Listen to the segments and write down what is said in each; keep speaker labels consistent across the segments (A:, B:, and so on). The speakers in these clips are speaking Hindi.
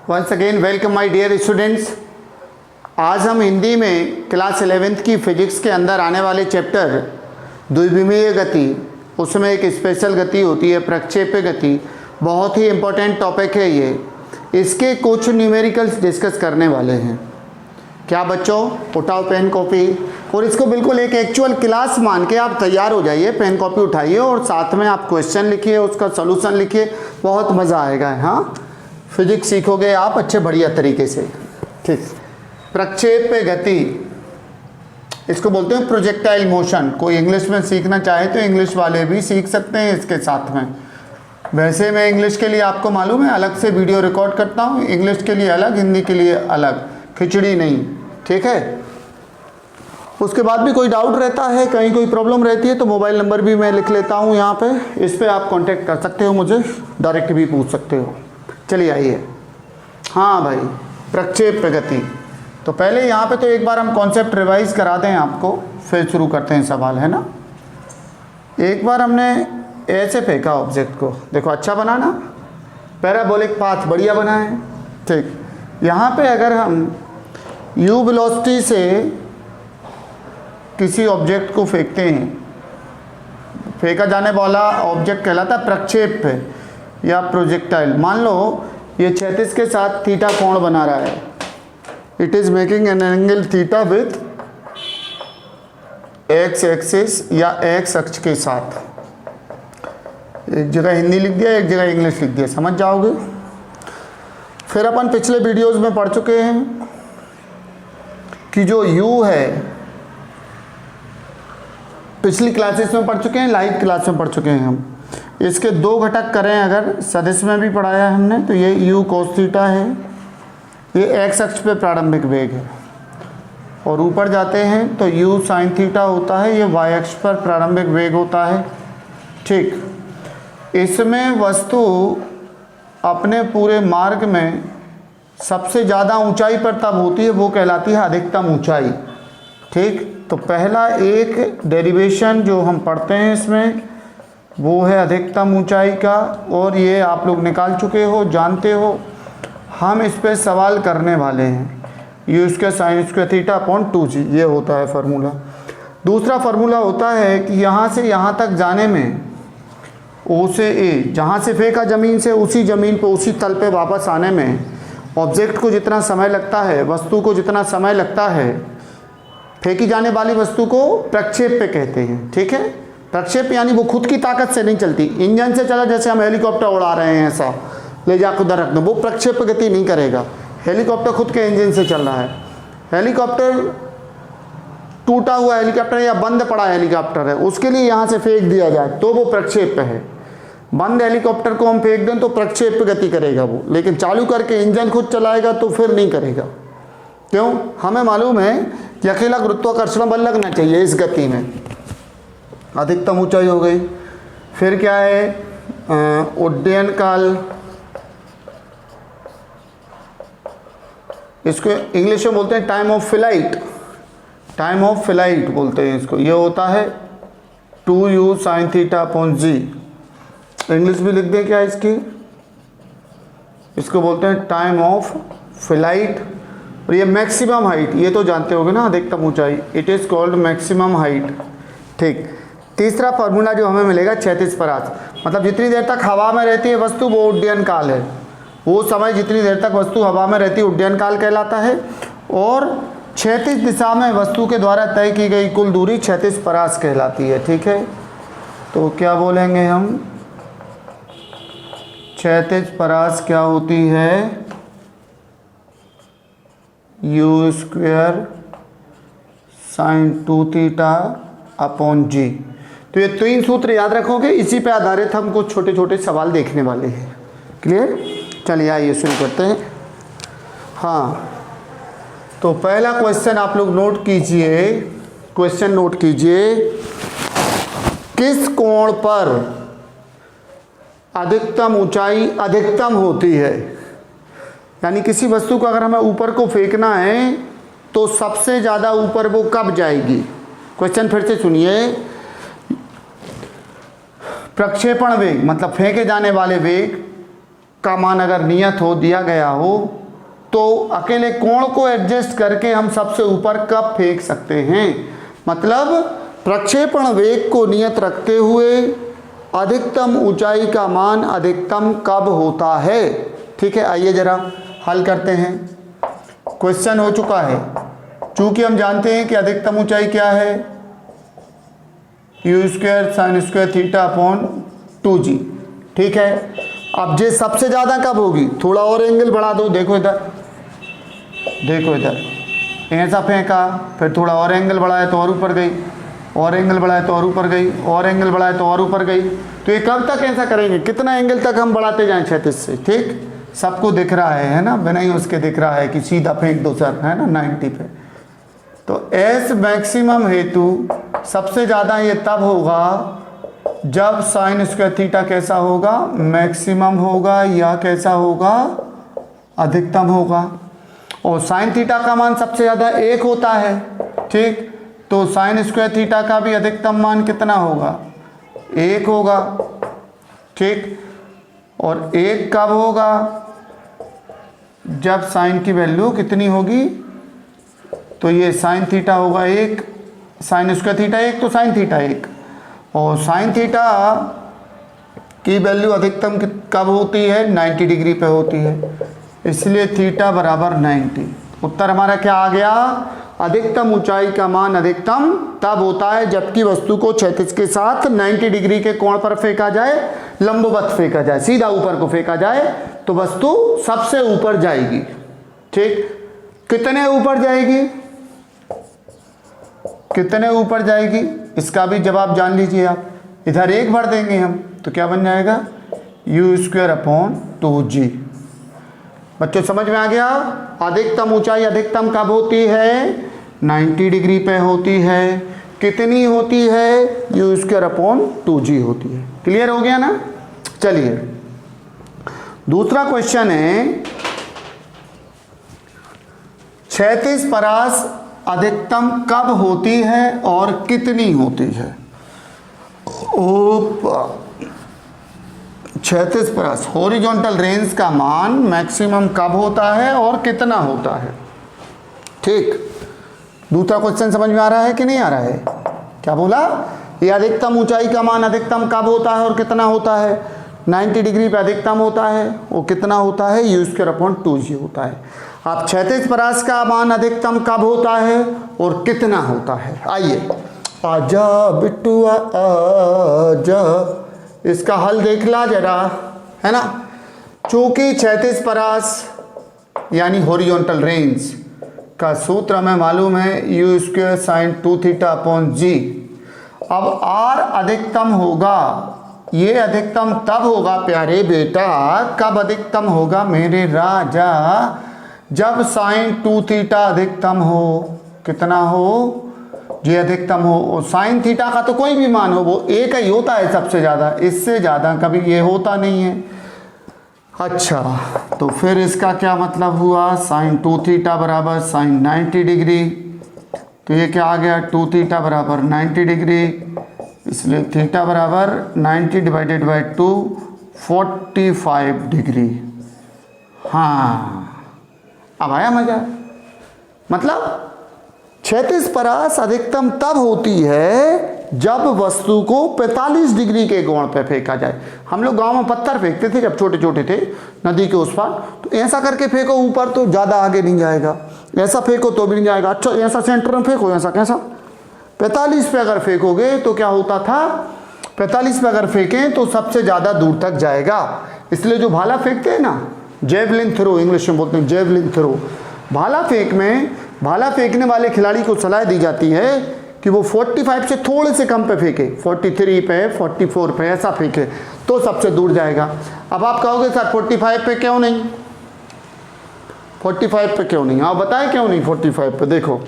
A: Once again welcome my dear students. आज हम हिंदी में क्लास 11th की फिजिक्स के अंदर आने वाले चैप्टर द्विविमीय गति, उसमें एक स्पेशल गति होती है प्रक्षेप्य गति, बहुत ही इम्पोर्टेंट टॉपिक है ये। इसके कुछ न्यूमेरिकल्स डिस्कस करने वाले हैं। क्या बच्चों, उठाओ पेन कॉपी और इसको बिल्कुल एक एक्चुअल क्लास मान के आप तैयार हो जाइए। पेन कॉपी उठाइए और साथ में आप क्वेश्चन लिखिए, उसका सॉल्यूशन लिखिए, बहुत मज़ा आएगा। हाँ, फिजिक्स सीखोगे आप अच्छे बढ़िया तरीके से। ठीक, प्रक्षेप्य गति इसको बोलते हैं प्रोजेक्टाइल मोशन। कोई इंग्लिश में सीखना चाहे तो इंग्लिश वाले भी सीख सकते हैं इसके साथ में। वैसे मैं इंग्लिश के लिए आपको मालूम है अलग से वीडियो रिकॉर्ड करता हूँ, इंग्लिश के लिए अलग, हिंदी के लिए अलग, खिचड़ी नहीं। ठीक है, उसके बाद भी कोई डाउट रहता है, कहीं कोई प्रॉब्लम रहती है तो मोबाइल नंबर भी मैं लिख लेता हूँ यहाँ पे, इस पर आप कांटेक्ट कर सकते हो, मुझे डायरेक्ट भी पूछ सकते हो। चलिए आइए। हाँ भाई, प्रक्षेप्य गति। तो पहले यहाँ पे तो एक बार हम कॉन्सेप्ट रिवाइज करा दें आपको, फिर शुरू करते हैं सवाल, है ना। एक बार हमने ऐसे फेंका ऑब्जेक्ट को, देखो अच्छा बना ना, पैराबोलिक पाथ बढ़िया बना है। ठीक, यहाँ पे अगर हम u वेलोसिटी से किसी ऑब्जेक्ट को फेंकते हैं, फेंका जाने वाला ऑब्जेक्ट कहलाता है प्रक्षेप्य या प्रोजेक्टाइल। मान लो ये क्षैतिज के साथ थीटा कोण बना रहा है, it is making an angle theta with x axis या एक्स अक्ष के साथ। एक जगह हिंदी लिख दिया, एक जगह इंग्लिश लिख दिया, समझ जाओगे। फिर अपन पिछले वीडियोस में पढ़ चुके हैं कि जो u है, पिछली क्लासेस में पढ़ चुके हैं, लाइव क्लास में पढ़ चुके हैं हम। इसके दो घटक करें अगर, सदिश में भी पढ़ाया हमने, तो ये u cos थीटा है, ये x अक्ष पे प्रारंभिक वेग है, और ऊपर जाते हैं तो u sin थीटा होता है, ये y अक्ष पर प्रारंभिक वेग होता है। ठीक, इसमें वस्तु अपने पूरे मार्ग में सबसे ज़्यादा ऊंचाई पर तब होती है, वो कहलाती है अधिकतम ऊंचाई। ठीक, तो पहला एक डेरिवेशन जो हम पढ़ते हैं इसमें वो है अधिकतम ऊंचाई का, और ये आप लोग निकाल चुके हो, जानते हो। हम इस पे सवाल करने वाले हैं, you square sine square theta upon 2g, ये होता है फार्मूला। दूसरा फार्मूला होता है कि यहाँ से यहाँ तक जाने में O से A, जहाँ से फेंका ज़मीन से, उसी ज़मीन पे उसी तल पे वापस आने में ऑब्जेक्ट को जितना समय लगता है, वस्तु को जितना समय लगता है, फेंकी जाने वाली वस्तु को प्रक्षेप्य कहते हैं। ठीक है, प्रक्षेप यानी वो खुद की ताकत से नहीं चलती, इंजन से चला, जैसे हम हेलीकॉप्टर उड़ा रहे हैं ऐसा ले जा उधर रख दो, वो प्रक्षेप गति नहीं करेगा। हेलीकॉप्टर खुद के इंजन से चल रहा है। हेलीकॉप्टर टूटा हुआ हेलीकॉप्टर या बंद पड़ा हेलीकॉप्टर है, उसके लिए यहाँ से फेंक दिया जाए तो वो प्रक्षेप्य है। बंद हेलीकॉप्टर को हम फेंक दें तो प्रक्षेप्य गति करेगा वो, लेकिन चालू करके इंजन खुद चलाएगा तो फिर नहीं करेगा। क्यों? हमें मालूम है कि अकेला गुरुत्वाकर्षण बल लगना चाहिए इस गति में। अधिकतम ऊंचाई हो गई। फिर क्या है, उड्डयन काल, इसको इंग्लिश में बोलते हैं time of flight, time of flight बोलते हैं इसको। ये होता है 2u sin theta upon g। English भी लिख दें क्या इसकी, इसको बोलते हैं टाइम ऑफ फ्लाइट। और ये मैक्सिमम हाइट, ये तो जानते होगे ना, अधिकतम ऊंचाई, it is called maximum height. ठीक, तीसरा फार्मूला जो हमें मिलेगा क्षैतिज परास, मतलब जितनी देर तक हवा में रहती है वस्तु वो उड्डयन काल है, वो समय जितनी देर तक वस्तु हवा में रहती है उड्डयन काल कहलाता है। और क्षैतिज दिशा में वस्तु के द्वारा तय की गई कुल दूरी क्षैतिज परास कहलाती है। ठीक है, तो क्या बोलेंगे हम, क्षैतिज परास क्या होती है, u square sine 2 theta upon g। तो ये तीन सूत्र याद रखोगे, इसी पे आधारित हम कुछ छोटे छोटे सवाल देखने वाले हैं। क्लियर? चलिए आइए शुरू करते हैं। हाँ, तो पहला क्वेश्चन आप लोग नोट कीजिए, क्वेश्चन नोट कीजिए, किस कोण पर अधिकतम ऊंचाई अधिकतम होती है? यानी किसी वस्तु को अगर हमें ऊपर को फेंकना है तो सबसे ज़्यादा ऊपर वो कब जाएगी? क्वेश्चन फिर से सुनिए, प्रक्षेपण वेग मतलब फेंके जाने वाले वेग का मान अगर नियत हो, दिया गया हो, तो अकेले कोण को एडजस्ट करके हम सबसे ऊपर कब फेंक सकते हैं। मतलब प्रक्षेपण वेग को नियत रखते हुए अधिकतम ऊंचाई का मान अधिकतम कब होता है। ठीक है, आइए जरा हल करते हैं। क्वेश्चन हो चुका है, चूंकि हम जानते हैं कि अधिकतम ऊंचाई क्या है, u square sine square theta upon 2g। ठीक है, अब जे सबसे ज़्यादा कब होगी, थोड़ा और एंगल बढ़ा दो, देखो इधर, देखो इधर, ऐसा फेंका, फिर थोड़ा और एंगल बढ़ाया तो और ऊपर गई, और एंगल बढ़ाया तो और ऊपर गई, और एंगल बढ़ाया तो और ऊपर गई। तो ये कब तक ऐसा करेंगे, कितना एंगल तक हम बढ़ाते जाएं क्षैतिज से। ठीक, सबको दिख रहा है ना, बिना ही उसके दिख रहा है कि सीधा फेंक दो सर, है ना 90 पे। तो एस मैक्सिमम हेतु सबसे ज़्यादा ये तब होगा जब साइन स्क्वायर थीटा कैसा होगा, मैक्सिमम होगा या कैसा होगा, अधिकतम होगा। और साइन थीटा का मान सबसे ज़्यादा 1 होता है। ठीक, तो साइन स्क्वायर थीटा का भी अधिकतम मान कितना होगा, 1 होगा। ठीक, और 1 कब होगा, जब साइन की वैल्यू कितनी होगी, तो ये साइन थीटा होगा 1, साइन स्क्वायर थीटा 1 तो साइन थीटा 1, और साइन थीटा की वैल्यू अधिकतम कब होती है, 90 डिग्री पे होती है, इसलिए थीटा बराबर 90। उत्तर हमारा क्या आ गया, अधिकतम ऊंचाई का मान अधिकतम तब होता है जबकि वस्तु को क्षैतिज के साथ 90 डिग्री के कोण पर फेंका जाए, लंबवत फेंका जाए, सीधा ऊपर को फेंका जाए तो वस्तु सबसे ऊपर जाएगी। ठीक, कितने ऊपर जाएगी, कितने ऊपर जाएगी, इसका भी जवाब जान लीजिए आप। इधर 1 भर देंगे हम तो क्या बन जाएगा, u स्क्वायर अपॉन 2g। बच्चों समझ में आ गया, अधिकतम ऊंचाई अधिकतम कब होती है, 90 डिग्री पे होती है। कितनी होती है, u स्क्वायर अपॉन 2g होती है। क्लियर हो गया ना। चलिए दूसरा क्वेश्चन है, क्षैतिज परास अधिकतम कब होती है और कितनी होती है। क्षैतिज परास हॉरिजॉन्टल रेंज का मान मैक्सिमम कब होता है और कितना होता है। ठीक, दूसरा क्वेश्चन समझ में आ रहा है कि नहीं आ रहा है, क्या बोला, ये अधिकतम ऊंचाई का मान अधिकतम कब होता है और कितना होता है, 90 डिग्री पे अधिकतम होता है, वो कितना होता है, u स्क्वायर अपॉन 2g होता है। अब क्षैतिज परास का मान अधिकतम कब होता है और कितना होता है। आइए, आजा बिट्टुआ आजा, इसका हल देख ला जरा, है ना। चूंकि क्षैतिज परास यानी हॉरिजॉन्टल रेंज का सूत्र हमें मालूम है, u square sine 2 theta upon g। अब r अधिकतम होगा, ये अधिकतम तब होगा प्यारे बेटा, कब अधिकतम होगा मेरे राजा, जब साइन 2 थीटा अधिकतम हो। कितना हो, ये अधिकतम हो। और साइन थीटा का तो कोई भी मान हो, वो 1 ही होता है सबसे ज़्यादा, इससे ज़्यादा कभी ये होता नहीं है। अच्छा, तो फिर इसका क्या मतलब हुआ, साइन 2 थीटा बराबर साइन 90 डिग्री, तो ये क्या आ गया, 2 थीटा बराबर 90 डिग्री, इसलिए थीटा बराबर 90 डिवाइडेड बाई 2 45 डिग्री। हाँ, अब आया मजा। मतलब क्षैतिज परास अधिकतम तब होती है जब वस्तु को 45 डिग्री के कोण पे फेंका जाए। हम लोग गांव में पत्थर फेंकते थे जब छोटे छोटे थे नदी के उस पार, तो ऐसा करके फेंको ऊपर तो ज़्यादा आगे नहीं जाएगा, ऐसा फेंको तो भी नहीं जाएगा। अच्छा, ऐसा सेंटर में फेंको, ऐसा कैसा, 45 पे अगर फेंकोगे तो क्या होता था, 45 पे अगर फेंकें तो सबसे ज़्यादा दूर तक जाएगा। इसलिए जो भाला फेंकते हैं ना, जेवलिन थ्रो इंग्लिश में बोलते हैं, जेवलिन थ्रो, भाला फेंकने वाले खिलाड़ी को सलाह दी जाती है कि वो 45 से थोड़े से कम पे फेंके, 43 पे 44 पे ऐसा फेंके तो सबसे दूर जाएगा। अब आप कहोगे सर 45 पे क्यों नहीं, 45 पे क्यों नहीं, आप बताएं क्यों नहीं 45 पे। देखो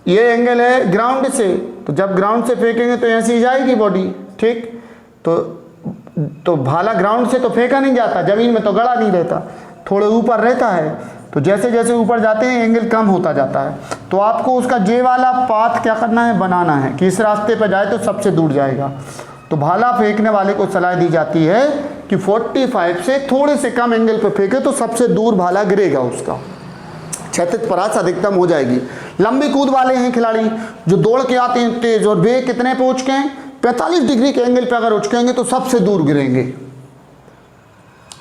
A: ये एंगल है ग्राउंड से, तो जब ग्राउंड से फेंकेंगे तो ऐसी जाएगी बॉडी। ठीक, तो भाला ग्राउंड से तो फेंका नहीं जाता, जमीन में तो गड़ा नहीं रहता, थोड़े ऊपर रहता है। तो जैसे जैसे ऊपर जाते हैं एंगल कम होता जाता है। तो आपको उसका जे वाला पाथ क्या करना है, बनाना है कि इस रास्ते पर जाए तो सबसे दूर जाएगा। तो भाला फेंकने वाले को सलाह दी जाती है कि 45 से थोड़े से कम एंगल पे फेंके तो सबसे दूर भाला गिरेगा, उसका क्षैतिज परास अधिकतम हो जाएगी। लंबी कूद वाले हैं खिलाड़ी जो दौड़ के आते हैं तेज, और वे कितने पे उचके हैं, 45 डिग्री के एंगल पे अगर उचकेंगे तो सबसे दूर गिरेंगे।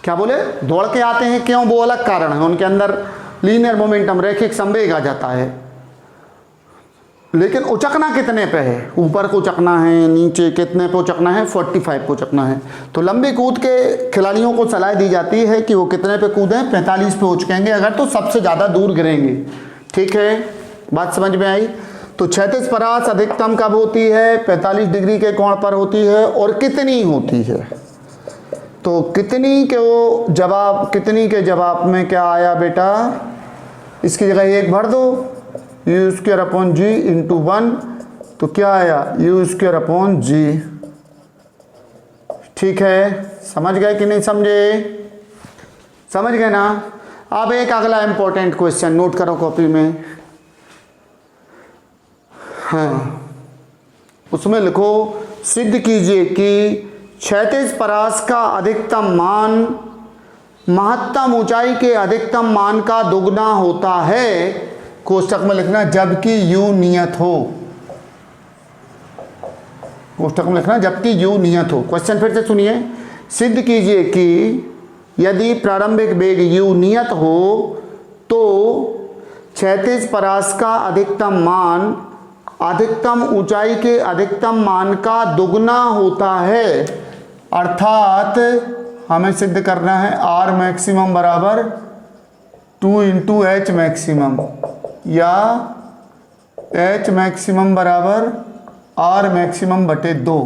A: क्या बोले, दौड़ के आते हैं, क्यों, वो अलग कारण है, उनके अंदर लीनियर मोमेंटम, रैखिक संवेग आ जाता है। लेकिन उचकना कितने पे है, ऊपर को उचकना है, नीचे कितने पे उचकना है, 45 को उचकना है। तो लंबी कूद के खिलाड़ियों को सलाह दी जाती है कि वो कितने पे कूदें, 45 पे उचकेंगे अगर तो सबसे ज़्यादा दूर गिरेंगे। ठीक है, बात समझ में आई। तो क्षैतिज परास अधिकतम कब होती है, 45 डिग्री के कोण पर होती है, और कितनी होती है। तो कितनी के जवाब में क्या आया बेटा, इसकी जगह 1 भर दो, U square upon G into 1, तो क्या आया, यू स्क्वायर अपॉन जी। ठीक है, समझ गए कि नहीं समझे, समझ गए ना। अब एक अगला इंपॉर्टेंट क्वेश्चन नोट करो कॉपी में, हाँ, उसमें लिखो, सिद्ध कीजिए कि क्षैतिज परास का अधिकतम मान महत्तम ऊंचाई के अधिकतम मान का दुगना होता है, कोष्टक में लिखना जबकि यू नियत हो, कोष्टक में लिखना जबकि यू नियत हो। क्वेश्चन फिर से सुनिए, सिद्ध कीजिए कि यदि प्रारंभिक वेग यू नियत हो तो क्षैतिज परास का अधिकतम मान अधिकतम ऊंचाई के अधिकतम मान का दुगना होता है। अर्थात हमें सिद्ध करना है आर मैक्सिमम बराबर 2 इंटू एच मैक्सिमम, या एच मैक्सिमम बराबर आर मैक्सिमम बटे 2,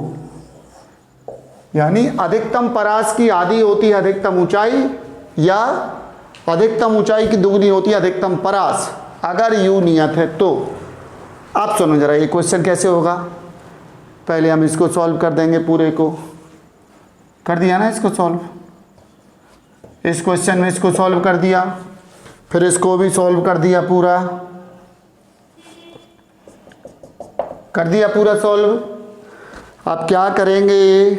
A: यानी अधिकतम परास की आधी होती है अधिकतम ऊंचाई, या अधिकतम ऊंचाई की दुगनी होती है अधिकतम परास, अगर यू नियत है तो। आप सुनो जरा ये क्वेश्चन कैसे होगा, पहले हम इसको सॉल्व कर देंगे, पूरे को कर दिया ना, इसको सॉल्व, इस क्वेश्चन में इसको सॉल्व कर दिया, फिर इसको भी सॉल्व कर दिया, पूरा कर दिया, पूरा सॉल्व। अब क्या करेंगे,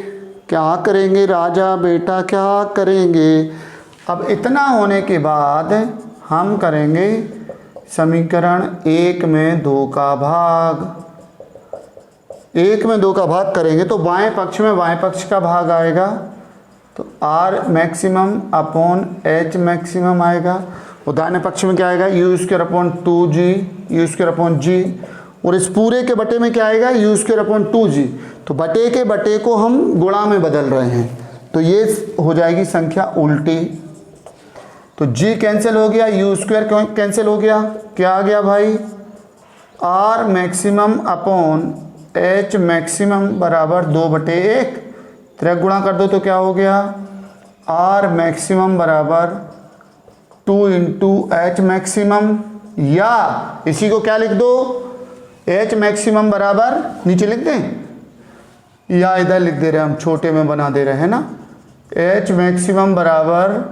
A: क्या करेंगे राजा बेटा, क्या करेंगे। अब इतना होने के बाद हम करेंगे समीकरण 1 में 2 का भाग, 1 में 2 का भाग करेंगे तो बाएं पक्ष में बाएं पक्ष का भाग आएगा, तो R maximum upon H maximum आएगा, और दाहिने पक्ष में क्या आएगा, U square upon 2g, U square upon G, और इस पूरे के बटे में क्या आएगा, यू स्क्वायर अपॉन 2g। तो बटे के बटे को हम गुणा में बदल रहे हैं, तो ये हो जाएगी संख्या उल्टी, तो g कैंसिल हो गया, यू स्क्वायर कैंसिल हो गया, क्या आ गया भाई, R maximum upon H maximum बराबर 2/1, त्रिक गुणा कर दो तो क्या हो गया, आर मैक्सिमम बराबर 2 इंटू एच मैक्सिमम, या इसी को क्या लिख दो, एच मैक्सिमम बराबर नीचे लिख दें, या इधर लिख दे रहे हैं हम, छोटे में बना दे रहे हैं ना, एच मैक्सिमम बराबर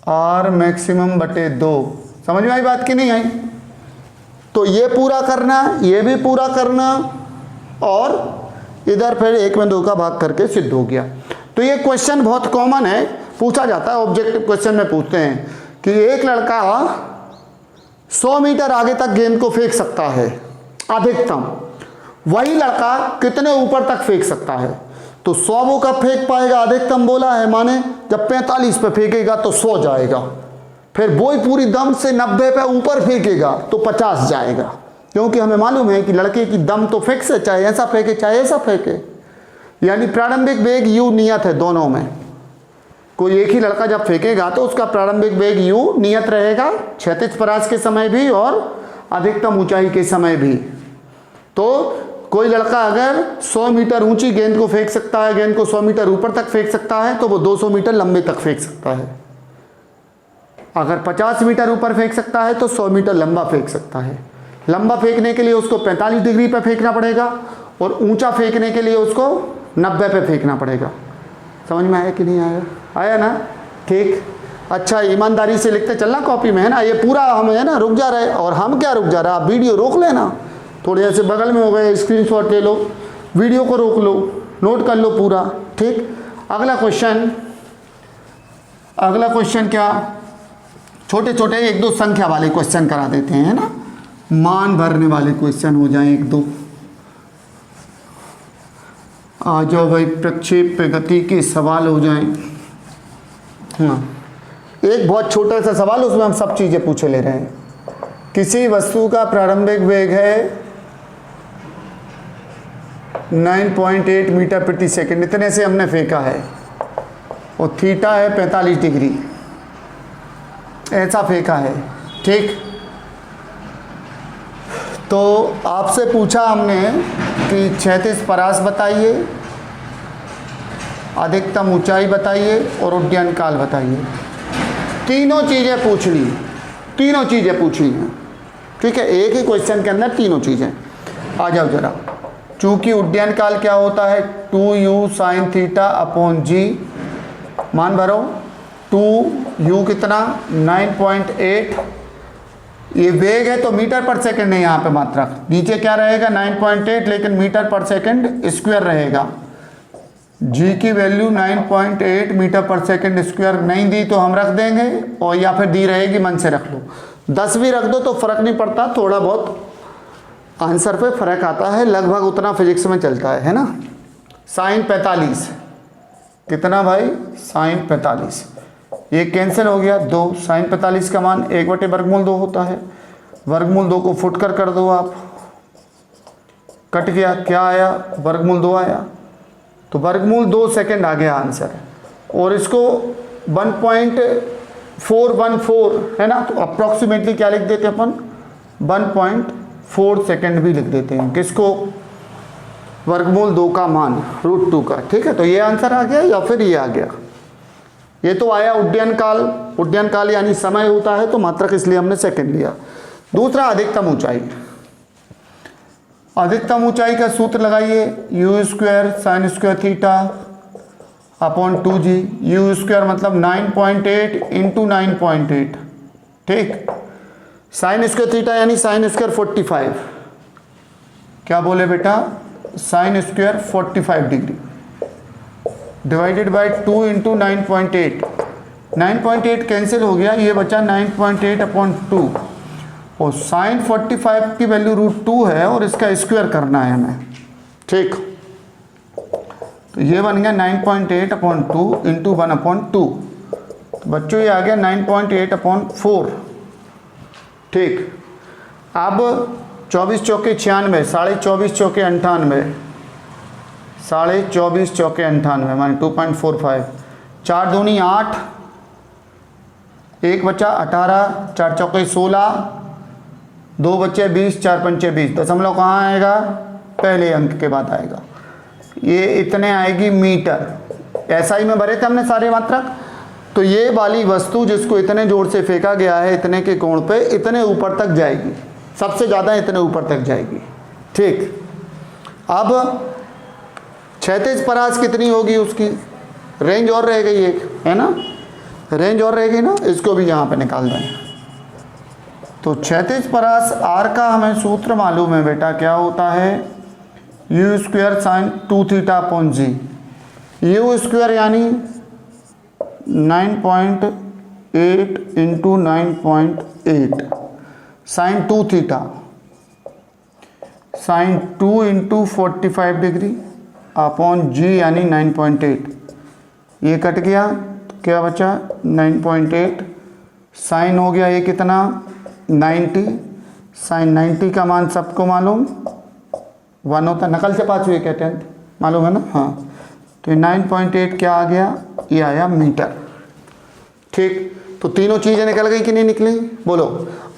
A: आर मैक्सिमम बटे 2। समझ में आई बात कि नहीं आई। तो ये पूरा करना, ये भी पूरा करना, और इधर फिर 1 में 2 का भाग करके सिद्ध हो गया। तो ये क्वेश्चन बहुत कॉमन है, पूछा जाता है, ऑब्जेक्टिव क्वेश्चन में पूछते हैं कि एक लड़का 100 मीटर आगे तक गेंद को फेंक सकता है अधिकतम, वही लड़का कितने ऊपर तक फेंक सकता है। तो 100 वो कब फेंक पाएगा, अधिकतम बोला है, माने जब 45 पे फेंकेगा तो 100 जाएगा, फिर वो ही पूरी दम से 90 पे ऊपर फेंकेगा तो 50 जाएगा, क्योंकि हमें मालूम है कि लड़के की दम तो फिक्स है, चाहे ऐसा फेंके चाहे ऐसा फेंके, यानी प्रारंभिक वेग यू नियत है दोनों में। कोई एक ही लड़का जब फेंकेगा तो उसका प्रारंभिक वेग यू नियत रहेगा, क्षैतिज परास के समय भी और अधिकतम ऊंचाई के समय भी। तो कोई लड़का अगर 100 मीटर ऊंची गेंद को फेंक सकता है, गेंद को 100 मीटर ऊपर तक फेंक सकता है, तो वो 200 मीटर लंबे तक फेंक सकता है। अगर 50 मीटर ऊपर फेंक सकता है तो 100 मीटर लंबा फेंक सकता है। लंबा फेंकने के लिए उसको 45 डिग्री पर फेंकना पड़ेगा, और ऊंचा फेंकने के लिए उसको 90 पे फेंकना पड़ेगा। समझ में आया कि नहीं आया, आया ना, ठीक। अच्छा, ईमानदारी से लिखते चलना कॉपी में, है ना, ये पूरा हम है ना रुक जा रहे, और हम क्या रुक जा रहे, आप वीडियो रोक लेना, थोड़े ऐसे बगल में हो गए, स्क्रीनशॉट ले लो, वीडियो को रोक लो, नोट कर लो पूरा, ठीक। अगला क्वेश्चन क्या, छोटे छोटे एक दो संख्या वाले क्वेश्चन करा देते हैं, है ना, मान भरने वाले क्वेश्चन हो जाएं एक दो। आ जाओ भाई, प्रक्षेप गति के सवाल हो जाएं। हाँ, एक बहुत छोटा सा सवाल, उसमें हम सब चीज़ें पूछे ले रहे हैं। किसी वस्तु का प्रारंभिक वेग है 9.8 मीटर प्रति सेकंड, इतने से हमने फेंका है, और थीटा है 45 डिग्री, ऐसा फेंका है, ठीक। तो आपसे पूछा हमने कि क्षैतिज परास बताइए, अधिकतम ऊंचाई बताइए और उड्डयन काल बताइए। तीनों चीज़ें पूछ ली हैं, ठीक है, एक ही क्वेश्चन के अंदर तीनों चीज़ें। आ जाओ जरा, चूंकि उड्डयन काल क्या होता है 2u sin थीटा अपॉन जी, मान भरो 2u कितना 9.8, ये वेग है तो मीटर पर सेकंड है यहाँ पे मात्रक, नीचे क्या रहेगा 9.8 लेकिन मीटर पर सेकंड स्क्वायर रहेगा। g की वैल्यू 9.8 मीटर पर सेकंड स्क्वायर नहीं दी तो हम रख देंगे, और या फिर दी रहेगी मन से रख लो, 10 भी रख दो तो फर्क नहीं पड़ता, थोड़ा बहुत आंसर पे फर्क आता है, लगभग उतना फिजिक्स में चलता है ना। साइन 45 कितना भाई, साइन 45, ये कैंसिल हो गया 2, साइन 45 का मान 1/वर्गमूल 2 होता है, वर्गमूल 2 को फुट कर दो आप, कट गया, क्या आया वर्गमूल 2 आया, तो वर्गमूल 2 सेकंड आ गया आंसर। और इसको 1.414 है ना, तो अप्रॉक्सीमेटली क्या लिख देते हैं अपन 1.4 सेकंड भी लिख देते हैं, किसको, वर्गमूल 2 का मान √2 का, ठीक है। तो ये आंसर आ गया या फिर ये आ गया, ये तो आया उड्डयन काल यानी समय होता है तो मात्रक इसलिए हमने सेकंड लिया। दूसरा अधिकतम ऊंचाई का सूत्र लगाइए, u square sine square theta upon 2g, u square मतलब 9.8 इंटू 9.8, ठीक, साइन स्क्वायर थीटा यानी साइन स्क्वायर 45, क्या बोले बेटा, sine square 45 degree divided by 2 into 9.8, 9.8 cancel हो गया, ये बचा 9.8 अपॉन 2, और साइन 45 की वैल्यू √2 है और इसका स्क्वायर करना है हमें, ठीक। तो ये बन गया 9.8 अपॉन 2 इंटू 1 अपॉन 2, बच्चों ये आ गया 9.8 अपॉन 4, ठीक। अब 24 चौके 96, 24.5 चौके 98, 24.5 चौके 98 माने 2.45, 4 दूनी 8, 1 बचा 18, 4 चौके 16, 2 बचे 20, 4 पंचे 20, दशमलव कहाँ आएगा, पहले अंक के बाद आएगा, ये इतने आएगी मीटर। ऐसा ही में भरे थे हमने सारे मात्रक, तो ये वाली वस्तु जिसको इतने जोर से फेंका गया है इतने के कोण पे, इतने ऊपर तक जाएगी, सबसे ज़्यादा इतने ऊपर तक जाएगी, ठीक। अब क्षैतिज परास कितनी होगी, उसकी रेंज और रह गई एक, है ना, रेंज और रह गई ना, इसको भी यहाँ पे निकाल दें। तो क्षैतिज परास R का हमें सूत्र मालूम है बेटा, क्या होता है u square sine 2 theta upon G, u square यानी 9.8 into 9.8 sine 2 theta, sine 2 into 45 degree upon G यानी 9.8, ये कट गया तो क्या बचा 9.8, साइन हो गया ये कितना 90, साइन 90 का मान सबको मालूम 1 होता, नकल से पास हुए क्या 10th मालूम है ना, हाँ। तो 9.8 क्या आ गया, ये आया मीटर, ठीक। तो तीनों चीज़ें निकल गई कि नहीं निकली, बोलो।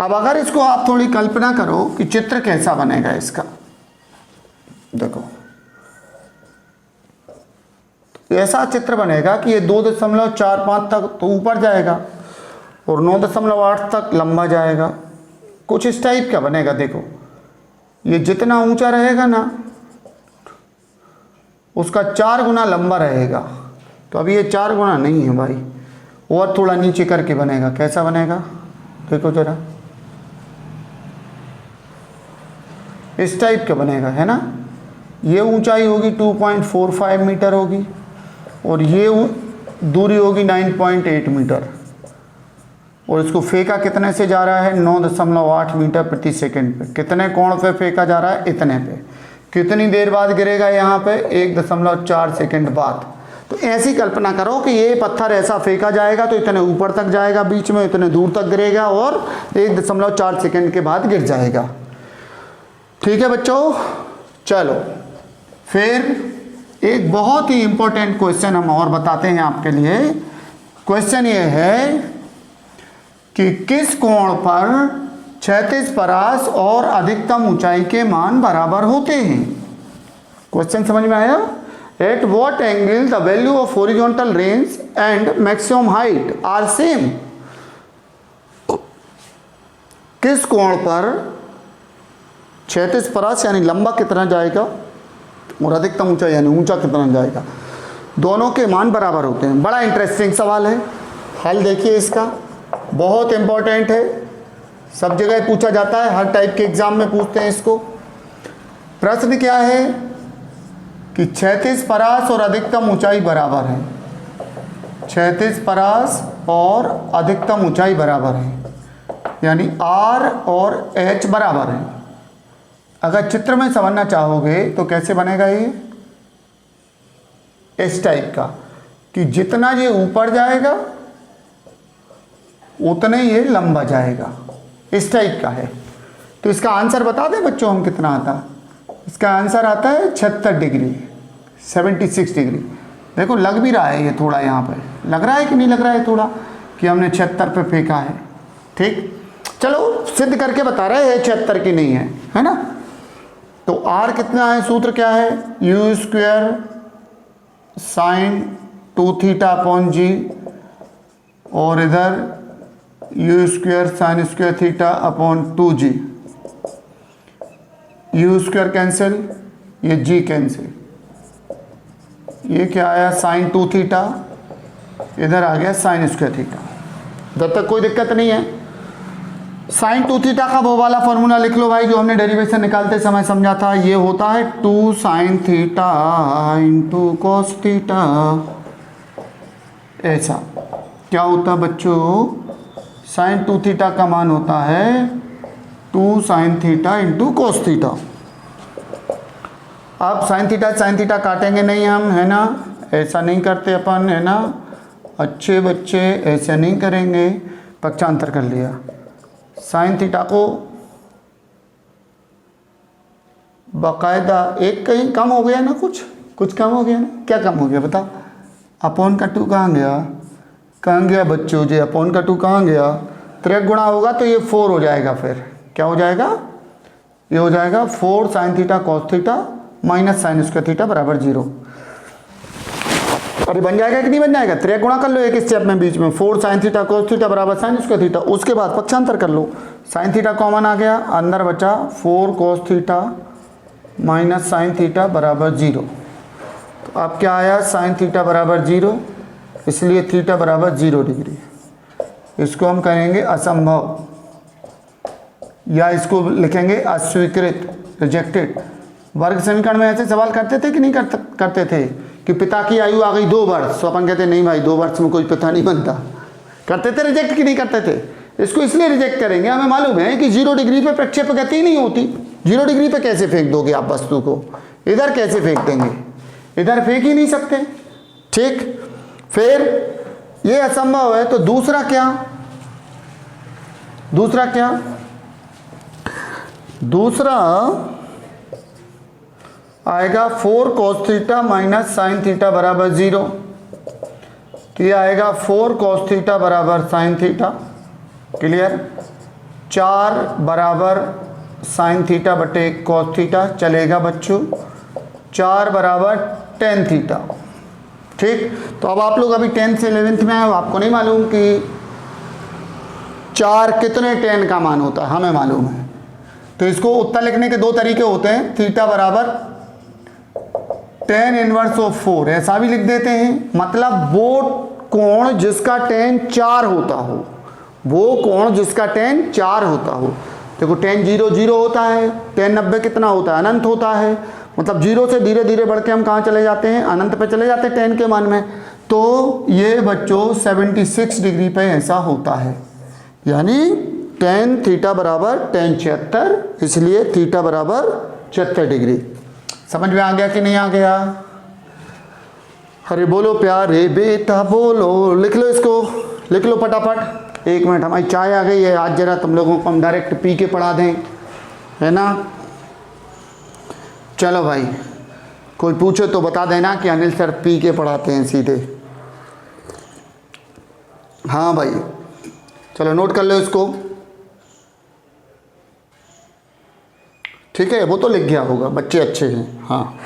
A: अब अगर इसको आप थोड़ी कल्पना करो कि चित्र कैसा बनेगा इसका, देखो ऐसा चित्र बनेगा कि ये 2.45 तक तो ऊपर जाएगा और 9.8 तक लंबा जाएगा, कुछ इस टाइप का बनेगा। देखो ये जितना ऊंचा रहेगा ना उसका 4 गुना लंबा रहेगा, तो अभी ये 4 गुना नहीं है भाई, और थोड़ा नीचे करके बनेगा। कैसा बनेगा देखो जरा, इस टाइप का बनेगा, है ना। ये ऊंचाई होगी 2.45 मीटर होगी और ये दूरी होगी 9.8 मीटर, और इसको फेंका कितने से जा रहा है, 9.8 मीटर प्रति सेकंड पे। कितने कोण पे फेंका जा रहा है, इतने पे। कितनी देर बाद गिरेगा यहाँ पे, 1.4 सेकंड बाद। तो ऐसी कल्पना करो कि ये पत्थर ऐसा फेंका जाएगा तो इतने ऊपर तक जाएगा, बीच में इतने दूर तक गिरेगा और 1.4 सेकंड के बाद गिर जाएगा। ठीक है बच्चों, चलो फिर एक बहुत ही इंपॉर्टेंट क्वेश्चन हम और बताते हैं आपके लिए। क्वेश्चन ये है कि किस कोण पर क्षैतिज परास और अधिकतम ऊंचाई के मान बराबर होते हैं। क्वेश्चन समझ में आया? At what angle the value of horizontal range and maximum height are same. किस कोण पर क्षैतिज परास यानी लंबा कितना जाएगा और अधिकतम ऊंचाई यानी ऊंचा कितना जाएगा, दोनों के मान बराबर होते हैं। बड़ा इंटरेस्टिंग सवाल है। हल देखिए इसका, बहुत इंपॉर्टेंट है, सब जगह पूछा जाता है, हर टाइप के एग्जाम में पूछते हैं इसको। प्रश्न क्या है कि क्षैतिज परास और अधिकतम ऊंचाई बराबर है। क्षैतिज परास और अधिकतम ऊंचाई बराबर है, यानी R और H बराबर है। अगर चित्र में समझना चाहोगे तो कैसे बनेगा ये, इस टाइप का कि जितना ये ऊपर जाएगा उतने ये लंबा जाएगा, इस टाइप का है। तो इसका आंसर बता दें बच्चों हम कितना आता है। इसका आंसर आता है 76 डिग्री, 76 डिग्री। देखो लग भी रहा है ये थोड़ा, यहाँ पे लग रहा है कि नहीं लग रहा है थोड़ा कि हमने 76 पे फेंका है। ठीक, चलो सिद्ध करके बता रहे हैं 76 की नहीं है ना। तो R कितना है, सूत्र क्या है, u square sine 2 theta upon G, और इधर u square sine square theta upon 2g। u square cancel, ये g कैंसिल, ये क्या आया साइन 2 थीटा, इधर आ गया साइन स्क्वायर थीटा। जब तक कोई दिक्कत नहीं है। साइन 2 थीटा का वो वाला फॉर्मूला लिख लो भाई जो हमने डेरिवेशन निकालते समय समझा था। ये होता है 2 sine theta into cos theta. ऐसा क्या होता है बच्चों, साइन 2 थीटा का मान होता है 2 sine theta into cos theta. अब साइन थीटा काटेंगे नहीं हम, है ना, ऐसा नहीं करते अपन, है ना, अच्छे बच्चे ऐसे नहीं करेंगे। पक्षांतर कर लिया, साइन थीटा को बाकायदा, एक कहीं कम हो गया ना, कुछ कम हो गया ना, क्या कम हो गया बता, अपॉन का 2 कहाँ गया बच्चों जी, अपॉन का 2 कहाँ गया, त्रिक गुणा होगा तो ये 4 हो जाएगा। फिर क्या हो जाएगा, ये हो जाएगा 4 sine theta cos theta minus sign square theta बराबर 0। अरे बन जाएगा कि नहीं बन जाएगा, त्रिक गुणा कर लो एक स्टेप में बीच में, 4 साइन थीटा कॉस थीटा बराबर साइन स्क्वायर थीटा। उसके बाद पक्षांतर कर लो, साइन थीटा कॉमन आ गया, अंदर बचा 4 cos theta minus sine theta बराबर 0। तो अब क्या आया, साइन थीटा बराबर 0, इसलिए थीटा बराबर 0 डिग्री। इसको हम कहेंगे असंभव, या इसको लिखेंगे अस्वीकृत, रिजेक्टेड। वर्ग समीकरण में ऐसे सवाल करते थे कि नहीं करते थे कि पिता की आयु आ गई 2 वर्ष, तो अपन कहते नहीं भाई 2 वर्ष में कोई पिता नहीं बनता। करते थे रिजेक्ट कि नहीं करते थे। इसको इसलिए रिजेक्ट करेंगे, हमें मालूम है कि 0 डिग्री पे प्रक्षेप गति नहीं होती। 0 डिग्री पे कैसे फेंक दोगे आप वस्तु को, इधर कैसे फेंक देंगे, इधर फेंक ही नहीं सकते। ठीक, फिर ये असंभव है, तो दूसरा क्या, दूसरा आएगा 4 cos theta minus sine theta बराबर 0। तो ये आएगा 4 कॉस थीटा बराबर साइन थीटा, क्लियर। 4 बराबर साइन थीटा बटे कॉस थीटा चलेगा बच्चों, 4 बराबर टेन थीटा। ठीक, तो अब आप लोग अभी 10th से 11th में आए, आपको नहीं मालूम कि 4 कितने टेन का मान होता है, हमें मालूम है। तो इसको उत्तर लिखने के 2 तरीके होते हैं, थीटा बराबर tan इनवर्स ऑफ 4, ऐसा भी लिख देते हैं। मतलब वो कोण जिसका tan 4 होता हो, वो कोण जिसका tan 4 होता हो। देखो tan 0 0 होता है, tan 90 कितना होता है, अनंत होता है। मतलब 0 से धीरे धीरे बढ़ के हम कहाँ चले जाते हैं, अनंत पे चले जाते हैं tan के मान में। तो ये बच्चों 76 डिग्री पे ऐसा होता है, यानी tan थीटा बराबर tan 76, इसलिए थीटा बराबर 76 डिग्री। समझ में आ गया कि नहीं आ गया? अरे बोलो प्यारे बेटा बोलो, लिख लो इसको, लिख लो फटाफट। 1 मिनट, हमारी चाय आ गई है, आज जरा तुम लोगों को हम डायरेक्ट पी के पढ़ा दें, है ना। चलो भाई, कोई पूछे तो बता देना कि अनिल सर पी के पढ़ाते हैं सीधे। हाँ भाई, चलो नोट कर लो इसको, ठीक है। वो तो लिख गया होगा, बच्चे अच्छे हैं। हाँ,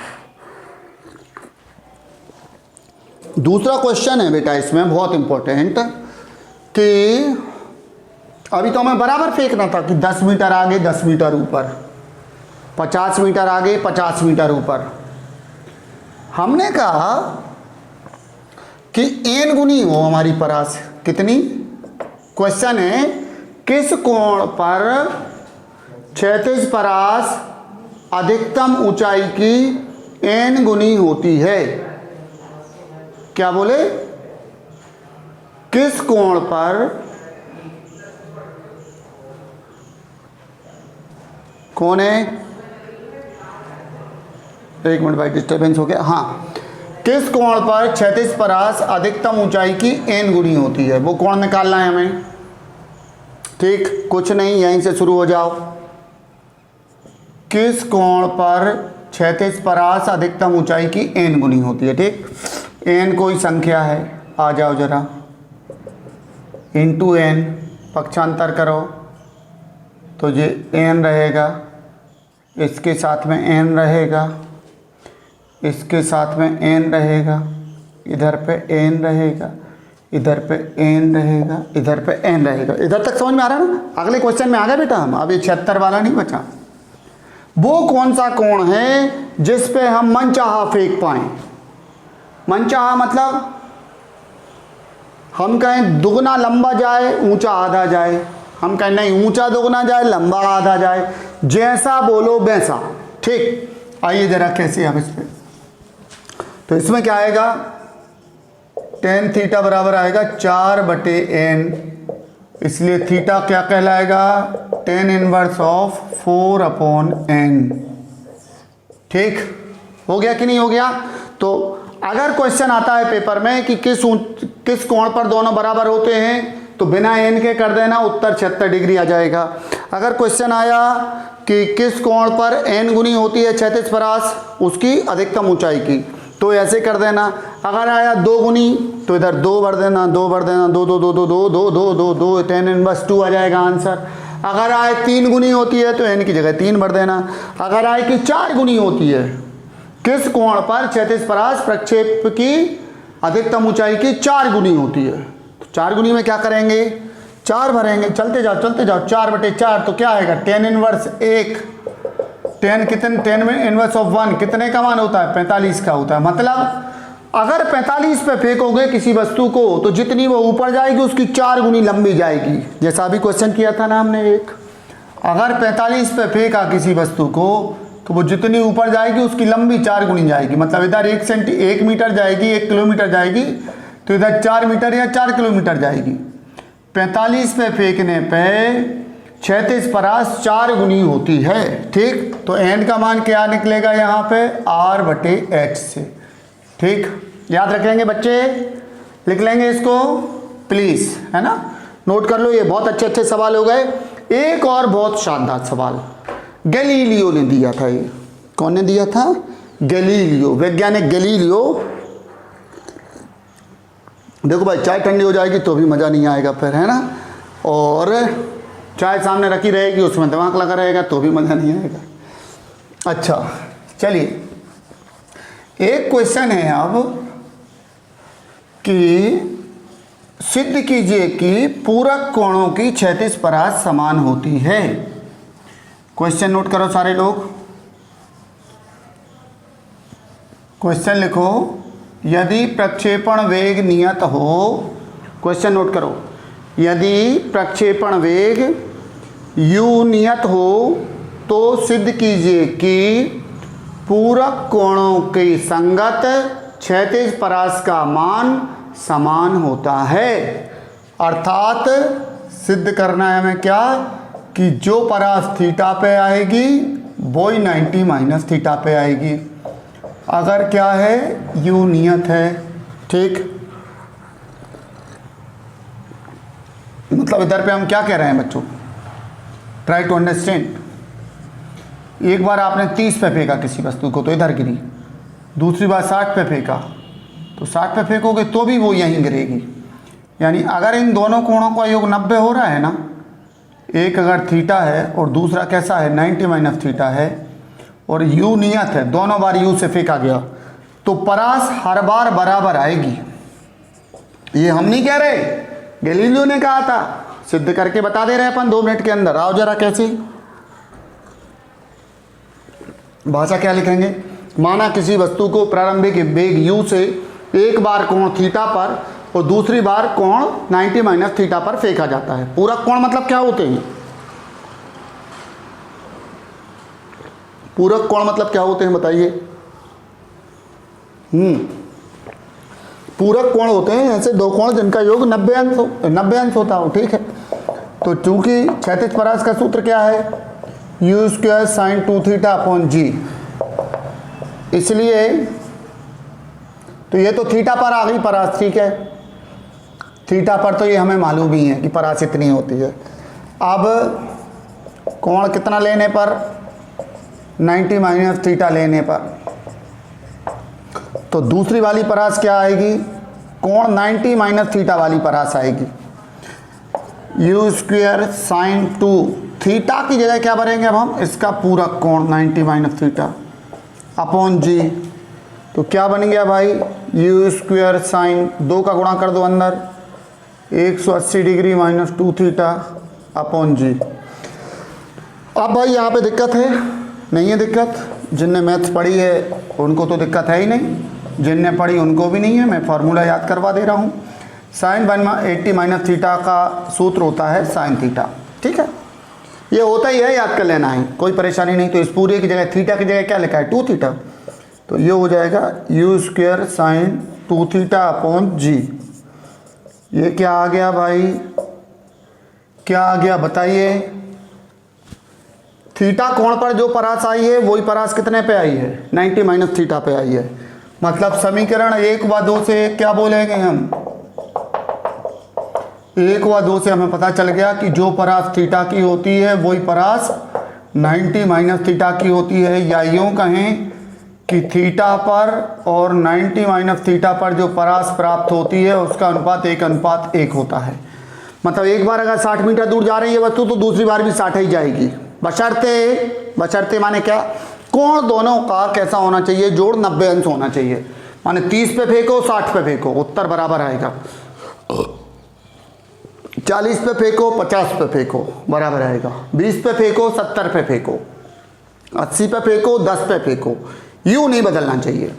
A: दूसरा क्वेश्चन है बेटा इसमें बहुत इंपॉर्टेंट, कि अभी तो हमें बराबर फेंकना था कि 10 मीटर आगे 10 मीटर ऊपर, 50 मीटर आगे 50 मीटर ऊपर। हमने कहा कि n गुनी हो हमारी परास, कितनी? क्वेश्चन है किस कोण पर क्षैतिज परास अधिकतम ऊंचाई की n गुनी होती है? क्या बोले? किस कोण पर, कौन है? 1 मिनट भाई, डिस्टर्बेंस हो गया। हाँ, किस कोण पर क्षैतिज परास अधिकतम ऊंचाई की n गुनी होती है, वो कोण निकालना है हमें। ठीक, कुछ नहीं, यहीं से शुरू हो जाओ। किस कोण पर क्षैतिज परास अधिकतम ऊंचाई की n गुनी होती है? ठीक, n कोई संख्या है, आ जाओ जरा, इंटू n, पक्षांतर करो तो ये n रहेगा, इसके साथ में n रहेगा, इसके साथ में n रहेगा, इधर पे n रहेगा, इधर पे n रहेगा, इधर पे n रहेगा। इधर तक समझ में आ रहा है ना? अगले क्वेश्चन में आ गए बेटा हम, अभी 76 वाला नहीं बचा। वो कौन सा कोण है जिस पे हम मनचाहा फेंक पाएं? मनचाहा मतलब हम कहें दुगना लंबा जाए ऊंचा आधा जाए, हम कहें नहीं ऊंचा दुगना जाए लंबा आधा जाए, जैसा बोलो वैसा। ठीक, आइए जरा कैसे अब इस पे, तो इसमें क्या आएगा, tan थीटा बराबर आएगा 4/n, इसलिए थीटा क्या कहलाएगा, tan इनवर्स ऑफ 4/n। ठीक, हो गया कि नहीं हो गया? तो अगर क्वेश्चन आता है पेपर में कि किस कोण पर दोनों बराबर होते हैं, तो बिना n के कर देना, उत्तर 76 डिग्री आ जाएगा। अगर क्वेश्चन आया कि किस कोण पर n गुनी होती है क्षैतिज परास उसकी अधिकतम ऊंचाई की, तो ऐसे कर देना। अगर आया 2 गुनी तो इधर 2 भर देना, 2 भर देना, 2 2 2 2 2 2 2 2 2 tan इनवर्स 2 आ जाएगा आंसर। अगर आए 3 गुनी होती है तो n की जगह 3 भर देना। अगर आए कि 4 गुनी होती है, किस कोण पर क्षैतिज परास प्रक्षेप की अधिकतम ऊंचाई की 4 गुनी होती है, तो 4 गुनी में क्या करेंगे, 4 भरेंगे। चलते जाओ चलते जाओ, 4/4 तो क्या आएगा, tan इनवर्स 1, tan कितने, tan में इनवर्स ऑफ 1 कितने का मान होता है, 45 का होता है। मतलब अगर 45 पे फेंकोगे किसी वस्तु को तो जितनी वो ऊपर जाएगी उसकी 4 गुनी लंबी जाएगी, जैसा अभी क्वेश्चन किया था ना हमने एक। अगर 45 पे फेंका किसी वस्तु को तो वो जितनी ऊपर जाएगी उसकी लंबी 4 गुनी जाएगी। मतलब इधर 1 मीटर जाएगी, 1 किलोमीटर जाएगी, तो इधर 4 मीटर या 4 किलोमीटर जाएगी। 45 पे फेंकने पे क्षैतिज परास 4 गुनी होती है। ठीक, तो n का मान क्या निकलेगा यहाँ पे, r/h से। ठीक, याद रखेंगे बच्चे, लिख लेंगे इसको प्लीज, है ना, नोट कर लो। ये बहुत अच्छे अच्छे सवाल हो गए। एक और बहुत शानदार सवाल गैलीलियो ने दिया था। ये कौन ने दिया था, गैलीलियो, वैज्ञानिक गैलीलियो। देखो भाई, चाय ठंडी हो जाएगी तो भी मज़ा नहीं आएगा फिर, है ना, और चाय सामने रखी रहेगी उसमें दिमाग लगा रहेगा तो भी मज़ा नहीं आएगा। अच्छा चलिए, एक क्वेश्चन है अब कि सिद्ध कीजिए कि पूरक कोणों की क्षैतिज परास समान होती है। क्वेश्चन नोट करो सारे लोग, क्वेश्चन लिखो। यदि प्रक्षेपण वेग नियत हो, क्वेश्चन नोट करो, यदि प्रक्षेपण वेग u नियत हो तो सिद्ध कीजिए कि पूरक कोणों की संगत क्षैतिज परास का मान समान होता है। अर्थात सिद्ध करना है हमें क्या कि जो परास थीटा पे आएगी वो ही 90 माइनस थीटा पे आएगी अगर क्या है यू नियत है। ठीक, मतलब इधर पे हम क्या कह रहे हैं बच्चों, ट्राई टू अंडरस्टैंड। एक बार आपने 30 पे फेंका किसी वस्तु को तो इधर गिरी, दूसरी बार 60 पे फेंका तो 60 पे फेंकोगे तो भी वो यहीं गिरेगी। यानी अगर इन दोनों कोणों का योग 90 हो रहा है ना, एक अगर थीटा है और दूसरा कैसा है 90 माइनस थीटा है और यू नियत है, दोनों बार यू से फेंका गया तो परास हर बार बराबर आएगी। ये हम नहीं कह रहे, गैलीलियो ने कहा था, सिद्ध करके बता दे रहे हैं अपन 2 मिनट के अंदर। आओ जरा कैसी भाषा क्या लिखेंगे। माना किसी वस्तु को प्रारंभिक वेग u से एक बार कोण थीटा पर और दूसरी बार कोण 90 माइनस थीटा पर फेंका जाता है। पूरक कोण मतलब क्या होते हैं, पूरक कोण मतलब क्या होते हैं बताइए। पूरक कोण होते हैं ऐसे दो कोण जिनका योग 90 अंश होता हो। ठीक है, तो चूंकि क्षैतिज परास का सूत्र क्या है U square sine 2 theta upon G, इसलिए तो ये तो थीटा पर आ गई परास। ठीक है, थीटा पर तो ये हमें मालूम ही है कि परास इतनी होती है। अब कोण कितना लेने पर 90 माइनस थीटा लेने पर तो दूसरी वाली परास क्या आएगी, कोण 90 माइनस थीटा वाली परास आएगी। यू स्क्वायर साइन 2 थीटा की जगह क्या भरेंगे अब हम, इसका पूरक कोण 90 माइनस थीटा अपॉन जी। तो क्या बन गया भाई, यू स्क्वायर साइन 2 का गुणा कर दो अंदर 180 डिग्री माइनस 2 थीटा अपॉन जी। अब भाई यहाँ पे दिक्कत है नहीं है, दिक्कत जिनने मैथ्स पढ़ी है उनको तो दिक्कत है ही नहीं, जिनने पढ़ी उनको भी नहीं है। मैं फार्मूला याद करवा दे रहा हूँ। साइन 180 माइनस थीटा का सूत्र होता है साइन थीटा। ठीक है, ये होता ही है, याद कर लेना है, कोई परेशानी नहीं। तो इस पूरे की जगह थीटा की जगह क्या लिखा है 2 थीटा, तो ये हो जाएगा U square sine 2 theta upon G. ये क्या आ गया भाई, क्या आ गया बताइए। थीटा कोण पर जो परास आई है वही परास कितने पे आई है 90 माइनस थीटा पे आई है। मतलब समीकरण 1 व 2 से क्या बोलेंगे हम, 1 व 2 से हमें पता चल गया कि जो परास थीटा की होती है वही परास 90 माइनस थीटा की होती है। या यूँ कहें कि थीटा पर और 90 माइनस थीटा पर जो परास प्राप्त होती है उसका अनुपात 1:1 होता है। मतलब एक बार अगर 60 मीटर दूर जा रही है वस्तु तो दूसरी बार भी 60 ही जाएगी, बशर्ते माने क्या, कोण दोनों का कैसा होना चाहिए, जोड़ 90 अंश होना चाहिए। माने 30 पे फेंको 60 पे फेंको उत्तर बराबर आएगा, 40 पे फेंको 50 पे फेंको बराबर आएगा, 20 पे फेंको 70 पे फेंको, 80 पे फेंको 10 पे फेंको। यू नहीं बदलना चाहिए,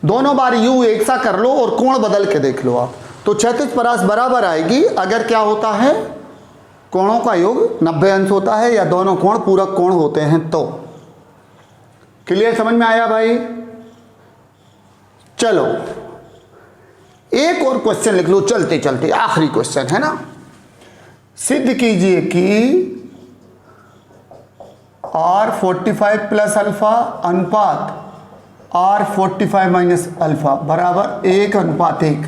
A: दोनों बार यू एक सा कर लो और कोण बदल के देख लो आप, तो क्षैतिज परास बराबर आएगी अगर क्या होता है कोणों का योग 90 अंश होता है या दोनों कोण पूरक कोण होते हैं। तो क्लियर, समझ में आया भाई। चलो एक और क्वेश्चन लिख लो चलते चलते, आखिरी क्वेश्चन है ना। सिद्ध कीजिए कि R45 प्लस अल्फा अनुपात R45 माइनस अल्फा बराबर 1:1।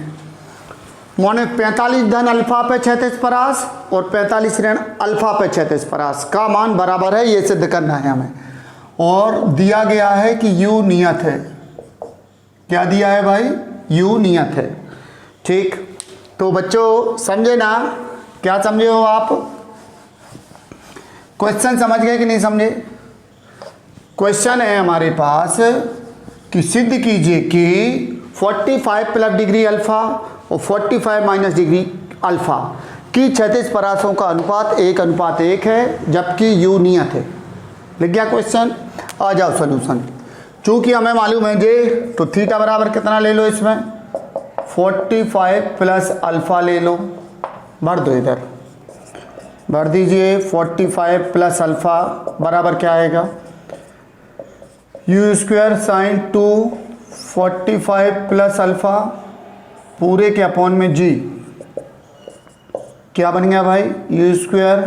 A: माने 45 धन अल्फा पे क्षैतिज परास और 45 ऋण अल्फा पे क्षैतिज परास का मान बराबर है, ये सिद्ध करना है हमें। और दिया गया है कि यू नियत है। क्या दिया है भाई, यू नियत है। ठीक, तो बच्चों समझे ना, क्या समझे हो आप, क्वेश्चन समझ गए कि नहीं समझे। क्वेश्चन है हमारे पास कि सिद्ध कीजिए कि 45 प्लस डिग्री अल्फा और 45 माइनस डिग्री अल्फा की क्षैतिज परासों का अनुपात 1:1 है जबकि यू नियत है। लिख गया क्वेश्चन, आ जाओ सॉल्यूशन। चूंकि हमें मालूम है जे, तो थीटा बराबर कितना ले लो इसमें 45 प्लस अल्फा ले लो, भर दो इधर, भर दीजिए 45 प्लस अल्फा बराबर क्या आएगा, U square sine 245 plus alpha पूरे के अपॉन में जी, क्या बन गया भाई, U square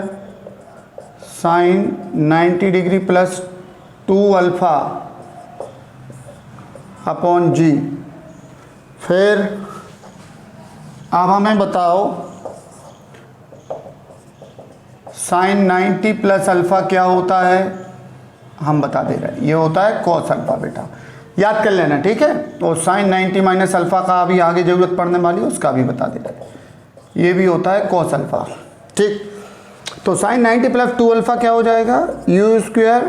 A: sine 90 degree plus 2 alpha upon G. फिर अब हमें बताओ साइन 90 प्लस अल्फ़ा क्या होता है, हम बता दे रहे हैं, ये होता है कॉस अल्फ़ा। बेटा याद कर लेना, ठीक है। और साइन 90 माइनस अल्फ़ा का अभी आगे ज़रूरत पड़ने वाली है, उसका भी बता दे रहे हैं, ये भी होता है कॉस अल्फ़ा, ठीक। तो साइन 90 प्लस 2 अल्फ़ा क्या हो जाएगा, U square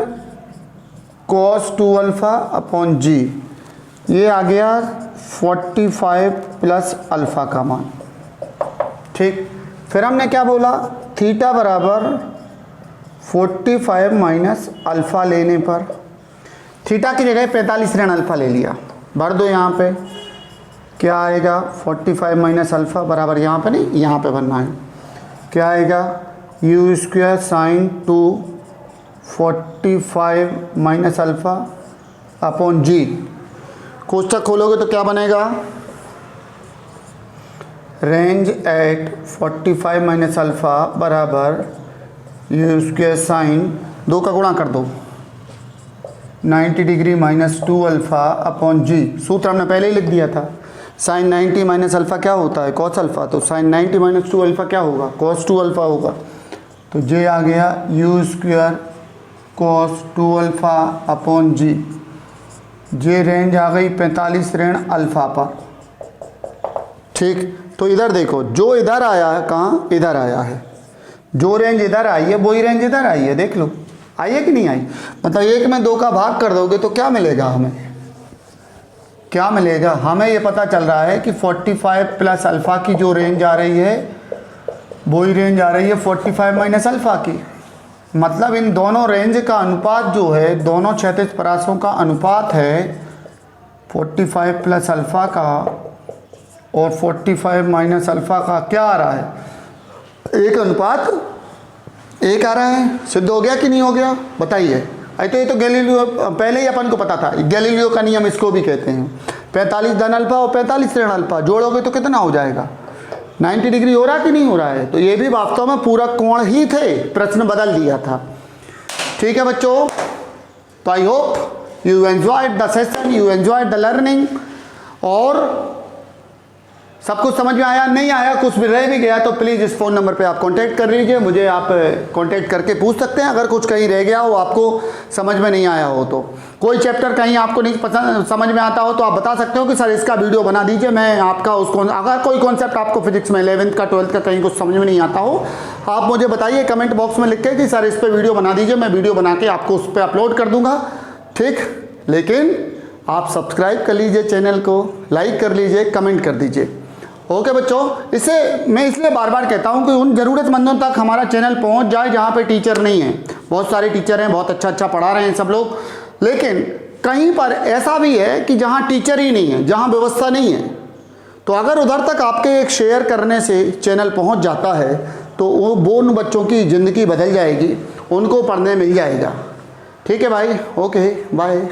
A: cos 2 alpha upon G, ये आ गया 45 प्लस अल्फ़ा का मान, ठीक। फिर हमने क्या बोला, थीटा बराबर 45 माइनस अल्फ़ा लेने पर, थीटा की जगह 45 ऋण अल्फ़ा ले लिया, भर दो यहाँ पे, क्या आएगा 45 माइनस अल्फ़ा बराबर, यहाँ पे नहीं यहाँ पे भरना है, क्या आएगा U square sine 245 minus alpha upon G. कोष्ठक खोलोगे तो क्या बनेगा, रेंज एट 45 माइनस अल्फ़ा बराबर यू स्क्वायर साइन 2 का गुणा कर दो 90 degree minus 2 alpha upon G. सूत्र हमने पहले ही लिख दिया था, साइन 90 माइनस अल्फ़ा क्या होता है, कॉस अल्फ़ा, तो साइन 90 माइनस 2 अल्फ़ा क्या होगा, कॉस 2 अल्फ़ा होगा। तो जे आ गया U square cos 2 alpha upon G, जे रेंज आ गई 45 ऋण अल्फ़ा पर, ठीक। तो इधर देखो, जो इधर आया है कहाँ, इधर आया है, जो रेंज इधर आई है वही रेंज इधर आई है, देख लो आई है कि नहीं आई। मतलब 1 में 2 का भाग कर दोगे तो क्या मिलेगा हमें, क्या मिलेगा, हमें ये पता चल रहा है कि 45 प्लस अल्फ़ा की जो रेंज आ रही है वही रेंज आ रही है 45 माइनस अल्फ़ा की। मतलब इन दोनों रेंज का अनुपात जो है, दोनों क्षैतिज परासों का अनुपात है 45 प्लस अल्फ़ा का और 45 माइनस अल्फ़ा का, क्या आ रहा है, 1 अनुपात 1 आ रहा है। सिद्ध हो गया कि नहीं हो गया, बताइए। तो ये तो गैलीलियो पहले ही अपन को पता था, गैलीलियो का नियम इसको भी कहते हैं। 45 धन अल्फ़ा और 45 ऋण अल्फ़ा जोड़ोगे तो कितना हो जाएगा, 90 डिग्री हो रहा कि नहीं हो रहा है। तो ये भी वास्तव में पूरा कोण ही थे, प्रश्न बदल दिया था, ठीक है बच्चों। तो I hope you enjoyed the session, you enjoyed the learning, और सब कुछ समझ में आया, नहीं आया कुछ भी रह भी गया तो प्लीज़ इस फ़ोन नंबर पे आप कांटेक्ट कर लीजिए, मुझे आप कांटेक्ट करके पूछ सकते हैं। अगर कुछ कहीं रह गया हो, आपको समझ में नहीं आया हो, तो कोई चैप्टर कहीं आपको नहीं पसंद समझ में आता हो तो आप बता सकते हो कि सर इसका वीडियो बना दीजिए, मैं आपका उसको, अगर कोई कॉन्सेप्ट आपको फिजिक्स में 11th का 12th का कहीं कुछ समझ में नहीं आता हो, आप मुझे बताइए कमेंट बॉक्स में लिख के कि सर इस पर वीडियो बना दीजिए, मैं वीडियो बना के आपको उस पर अपलोड कर दूँगा, ठीक। लेकिन आप सब्सक्राइब कर लीजिए चैनल को, लाइक कर लीजिए, कमेंट कर दीजिए, ओके बच्चों। इसे मैं इसलिए बार बार कहता हूँ कि उन ज़रूरतमंदों तक हमारा चैनल पहुँच जाए जहाँ पे टीचर नहीं है। बहुत सारे टीचर हैं, बहुत अच्छा पढ़ा रहे हैं सब लोग, लेकिन कहीं पर ऐसा भी है कि जहाँ टीचर ही नहीं है, जहाँ व्यवस्था नहीं है। तो अगर उधर तक आपके एक शेयर करने से चैनल पहुँच जाता है तो वो उन बच्चों की ज़िंदगी बदल जाएगी, उनको पढ़ने मिल जाएगा, ठीक है भाई। Okay bye.